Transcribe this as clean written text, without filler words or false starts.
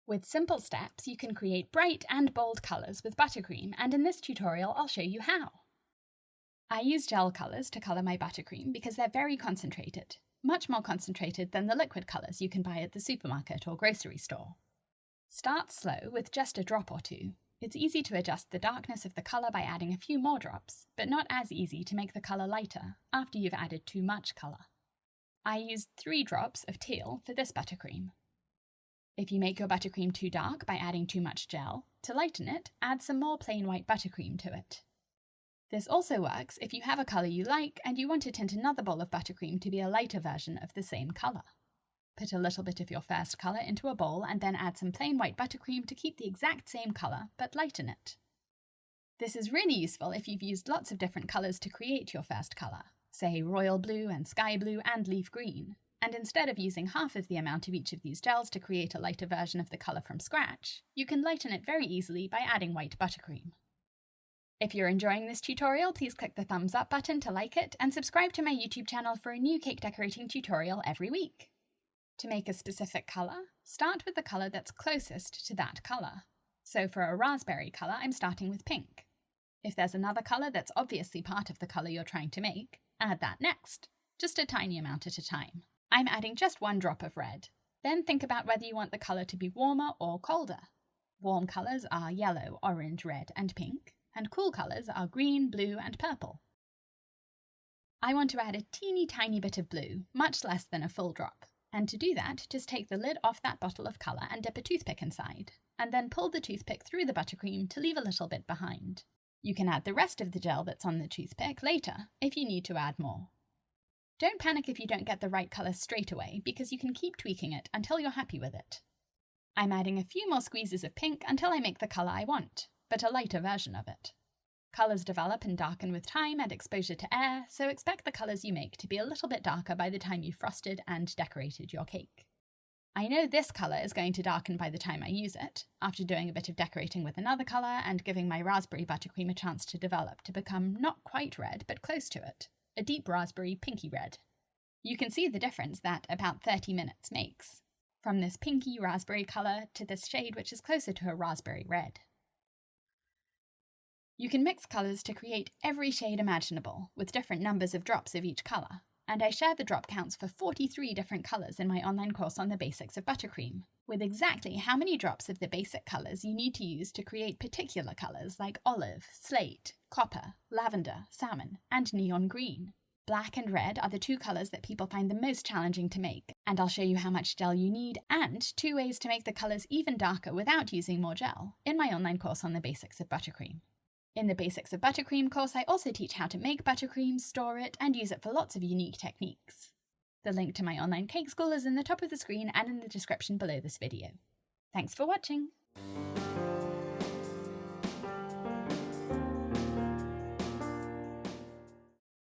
With simple steps, you can create bright and bold colours with buttercream, and in this tutorial I'll show you how. I use gel colours to colour my buttercream because they're very concentrated, much more concentrated than the liquid colours you can buy at the supermarket or grocery store. Start slow with just a drop or two. It's easy to adjust the darkness of the colour by adding a few more drops, but not as easy to make the colour lighter after you've added too much colour. I used 3 drops of teal for this buttercream. If you make your buttercream too dark by adding too much gel, to lighten it, add some more plain white buttercream to it. This also works if you have a colour you like and you want to tint another bowl of buttercream to be a lighter version of the same colour. Put a little bit of your first colour into a bowl and then add some plain white buttercream to keep the exact same colour but lighten it. This is really useful if you've used lots of different colours to create your first colour, say royal blue and sky blue and leaf green, and instead of using half of the amount of each of these gels to create a lighter version of the colour from scratch, you can lighten it very easily by adding white buttercream. If you're enjoying this tutorial, please click the thumbs up button to like it and subscribe to my YouTube channel for a new cake decorating tutorial every week. To make a specific colour, start with the colour that's closest to that colour. So for a raspberry colour, I'm starting with pink. If there's another colour that's obviously part of the colour you're trying to make, add that next, just a tiny amount at a time. I'm adding just 1 drop of red. Then think about whether you want the colour to be warmer or colder. Warm colours are yellow, orange, red and pink, and cool colours are green, blue and purple. I want to add a teeny tiny bit of blue, much less than a full drop. And to do that, just take the lid off that bottle of colour and dip a toothpick inside, and then pull the toothpick through the buttercream to leave a little bit behind. You can add the rest of the gel that's on the toothpick later if you need to add more. Don't panic if you don't get the right colour straight away, because you can keep tweaking it until you're happy with it. I'm adding a few more squeezes of pink until I make the colour I want, but a lighter version of it. Colours develop and darken with time and exposure to air, so expect the colours you make to be a little bit darker by the time you've frosted and decorated your cake. I know this colour is going to darken by the time I use it, after doing a bit of decorating with another colour and giving my raspberry buttercream a chance to develop to become not quite red but close to it, a deep raspberry pinky red. You can see the difference that about 30 minutes makes, from this pinky raspberry colour to this shade which is closer to a raspberry red. You can mix colours to create every shade imaginable, with different numbers of drops of each colour, and I share the drop counts for 43 different colours in my online course on the basics of buttercream, with exactly how many drops of the basic colours you need to use to create particular colours like olive, slate, copper, lavender, salmon, and neon green. Black and red are the 2 colours that people find the most challenging to make, and I'll show you how much gel you need and 2 ways to make the colours even darker without using more gel in my online course on the basics of buttercream. In the Basics of Buttercream course, I also teach how to make buttercream, store it, and use it for lots of unique techniques. The link to my online cake school is in the top of the screen and in the description below this video. Thanks for watching!